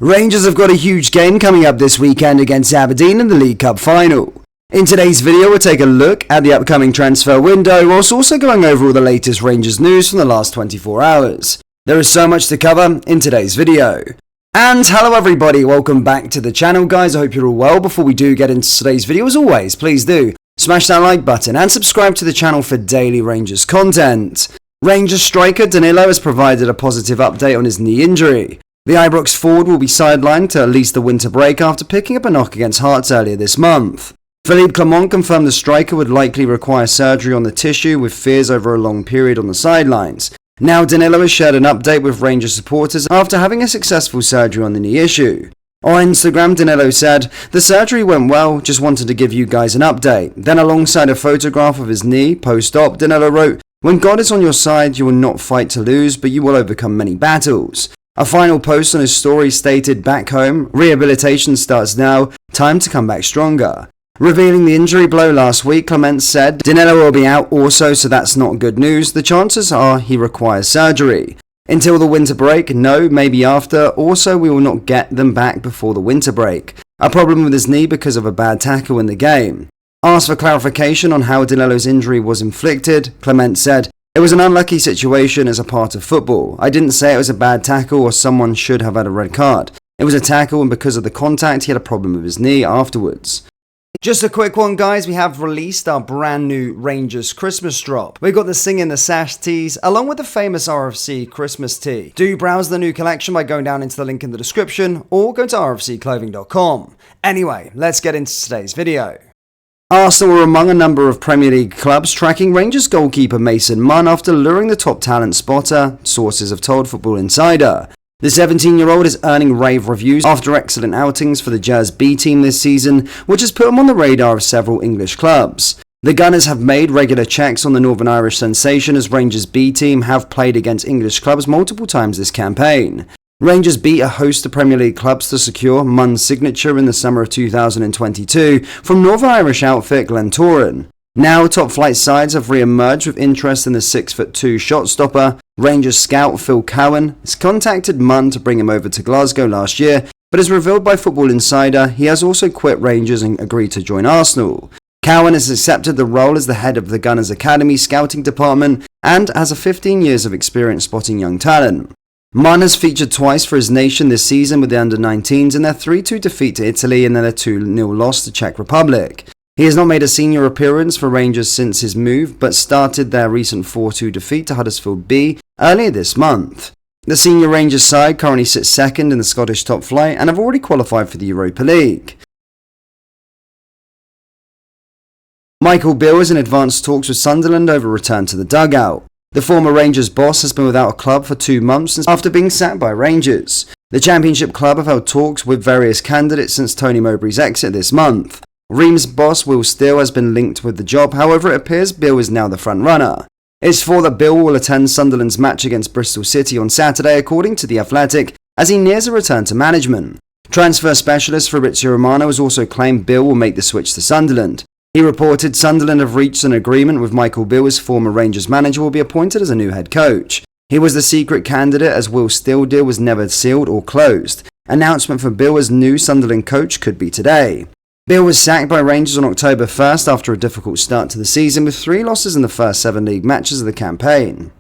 Rangers have got a huge game coming up this weekend against Aberdeen in the League Cup final. In today's video, we'll take a look at the upcoming transfer window, whilst also going over all the latest Rangers news from the last 24 hours. There is so much to cover in today's video. And hello everybody, welcome back to the channel guys, I hope you're all well. Before we do get into today's video, as always, please do smash that like button and subscribe to the channel for daily Rangers content. Rangers striker Danilo has provided a positive update on his knee injury. The Ibrox forward will be sidelined to at least the winter break after picking up a knock against Hearts earlier this month. Philippe Clement confirmed the striker would likely require surgery on the tissue, with fears over a long period on the sidelines. Now Danilo has shared an update with Rangers supporters after having a successful surgery on the knee issue. On Instagram, Danilo said, "The surgery went well, just wanted to give you guys an update." Then alongside a photograph of his knee post-op, Danilo wrote, "When God is on your side, you will not fight to lose, but you will overcome many battles." A final post on his story stated, "Back home, rehabilitation starts now, time to come back stronger." Revealing the injury blow last week, Clement said, "Danilo will be out also, so that's not good news. The chances are he requires surgery. Until the winter break, no, maybe after. Also, we will not get them back before the winter break. A problem with his knee because of a bad tackle in the game." Asked for clarification on how Danilo's injury was inflicted, Clement said, "It was an unlucky situation as a part of football. I didn't say it was a bad tackle or someone should have had a red card. It was a tackle, and because of the contact, he had a problem with his knee afterwards." Just a quick one guys, we have released our brand new Rangers Christmas drop. We've got the Sing in the Sash tees, along with the famous RFC Christmas tee. Do browse the new collection by going down into the link in the description, or go to rfcclothing.com. Anyway, let's get into today's video. Arsenal were among a number of Premier League clubs tracking Rangers goalkeeper Mason Munn after luring the top talent spotter, sources have told Football Insider. The 17-year-old is earning rave reviews after excellent outings for the Jazz B team this season, which has put him on the radar of several English clubs. The Gunners have made regular checks on the Northern Irish sensation, as Rangers B team have played against English clubs multiple times this campaign. Rangers beat a host of Premier League clubs to secure Munn's signature in the summer of 2022 from Northern Irish outfit Glentoran. Now, top-flight sides have re-emerged with interest in the 6'2" shot-stopper. Rangers scout Phil Cowan has contacted Munn to bring him over to Glasgow last year, but as revealed by Football Insider, he has also quit Rangers and agreed to join Arsenal. Cowan has accepted the role as the head of the Gunners Academy scouting department and has 15 years of experience spotting young talent. Munn has featured twice for his nation this season with the under-19s in their 3-2 defeat to Italy and then a 2-0 loss to Czech Republic. He has not made a senior appearance for Rangers since his move, but started their recent 4-2 defeat to Huddersfield B earlier this month. The senior Rangers side currently sits second in the Scottish top flight and have already qualified for the Europa League. Michael Beale is in advanced talks with Sunderland over return to the dugout. The former Rangers boss has been without a club for 2 months after being sacked by Rangers. The Championship club have held talks with various candidates since Tony Mowbray's exit this month. Reims boss Will Steele has been linked with the job, however it appears Beale is now the front runner. It's thought that Beale will attend Sunderland's match against Bristol City on Saturday, according to The Athletic, as he nears a return to management. Transfer specialist Fabrizio Romano has also claimed Beale will make the switch to Sunderland. He reported Sunderland have reached an agreement with Michael Beale, as former Rangers manager will be appointed as a new head coach. He was the secret candidate, as Will Steele deal was never sealed or closed. Announcement for Beale as new Sunderland coach could be today. Beale was sacked by Rangers on October 1st after a difficult start to the season with 3 losses in the first 7 league matches of the campaign.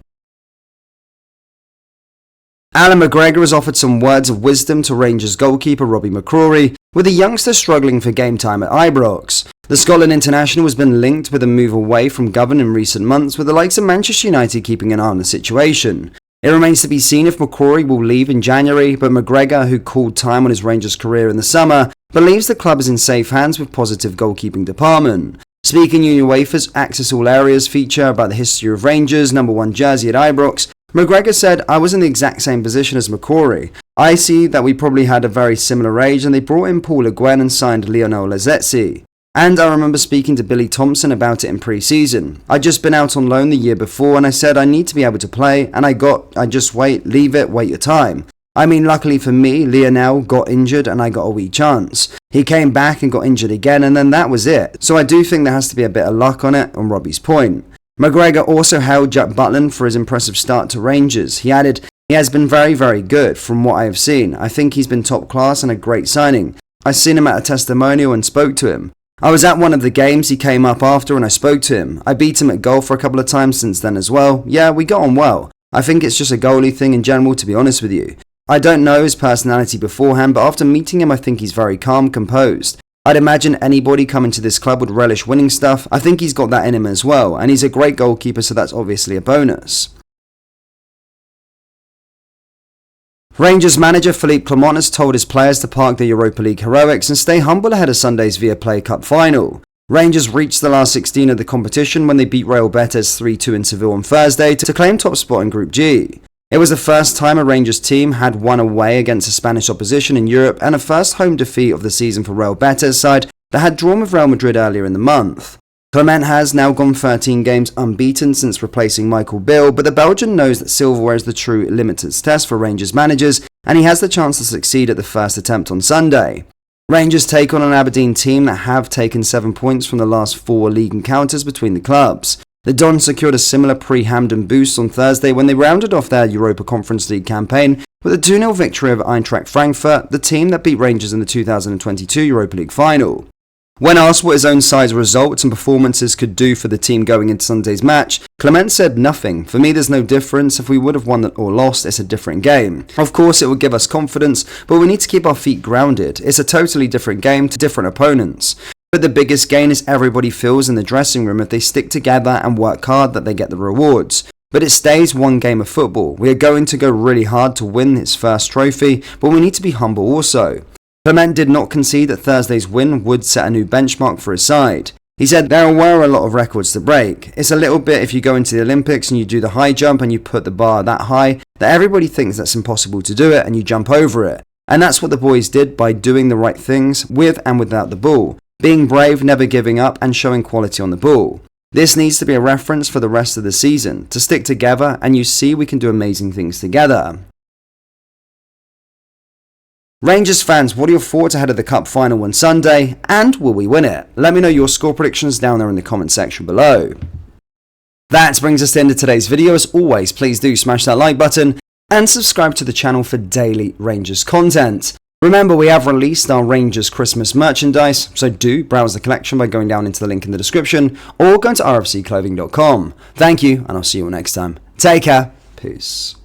Alan McGregor has offered some words of wisdom to Rangers goalkeeper Robbie McCrory, with the youngster struggling for game time at Ibrox. The Scotland international has been linked with a move away from Govan in recent months, with the likes of Manchester United keeping an eye on the situation. It remains to be seen if McCrory will leave in January, but McGregor, who called time on his Rangers career in the summer, believes the club is in safe hands with positive goalkeeping department. Speaking in UEFA's Access All Areas feature about the history of Rangers' #1 jersey at Ibrox, McGregor said, "I was in the exact same position as McCrory. I see that we probably had a very similar age, and they brought in Paul Le Guen and signed Lionel Lazetzi. And I remember speaking to Billy Thompson about it in pre-season. I'd just been out on loan the year before and I said I need to be able to play, and I just wait your time. I mean, luckily for me, Lionel got injured and I got a wee chance. He came back and got injured again, and then that was it. So I do think there has to be a bit of luck on it," on Robbie's point. McGregor also hailed Jack Butland for his impressive start to Rangers. He added, He has been very, very good from what I have seen. I think he's been top class and a great signing. I seen him at a testimonial and spoke to him. I was at one of the games he came up after and I spoke to him. I beat him at golf for a couple of times since then as well. Yeah, we got on well. I think it's just a goalie thing in general, to be honest with you. I don't know his personality beforehand, but after meeting him I think he's very calm, composed. I'd imagine anybody coming to this club would relish winning stuff. I think he's got that in him as well, and he's a great goalkeeper, so that's obviously a bonus. Rangers manager Philippe Clement has told his players to park their Europa League heroics and stay humble ahead of Sunday's Viaplay Cup final. Rangers reached the last 16 of the competition when they beat Real Betis 3-2 in Seville on Thursday to claim top spot in Group G. It was the first time a Rangers team had won away against a Spanish opposition in Europe and a first home defeat of the season for Real Betis side that had drawn with Real Madrid earlier in the month. Clement has now gone 13 games unbeaten since replacing Michael Bill, but the Belgian knows that silverware is the true limiters test for Rangers managers, and he has the chance to succeed at the first attempt on Sunday. Rangers take on an Aberdeen team that have taken 7 points from the last 4 league encounters between the clubs. The Dons secured a similar pre-Hampden boost on Thursday when they rounded off their Europa Conference League campaign with a 2-0 victory over Eintracht Frankfurt, the team that beat Rangers in the 2022 Europa League final. When asked what his own side's results and performances could do for the team going into Sunday's match, Clement said nothing. For me there's no difference. If we would have won or lost, it's a different game. Of course it would give us confidence, but we need to keep our feet grounded. It's a totally different game to different opponents. But the biggest gain is everybody feels in the dressing room if they stick together and work hard that they get the rewards. But it stays one game of football. We are going to go really hard to win his first trophy, but we need to be humble also. Clement did not concede that Thursday's win would set a new benchmark for his side. He said there were a lot of records to break. It's a little bit if you go into the Olympics and you do the high jump and you put the bar that high that everybody thinks that's impossible to do it and you jump over it. And that's what the boys did by doing the right things with and without the ball. Being brave, never giving up and showing quality on the ball. This needs to be a reference for the rest of the season, to stick together and you see we can do amazing things together. Rangers fans, what are your thoughts ahead of the Cup final on Sunday, and will we win it? Let me know your score predictions down there in the comment section below. That brings us to the end of today's video. As always, please do smash that like button and subscribe to the channel for daily Rangers content. Remember, we have released our Rangers Christmas merchandise, so do browse the collection by going down into the link in the description or going to rfcclothing.com. Thank you, and I'll see you all next time. Take care. Peace.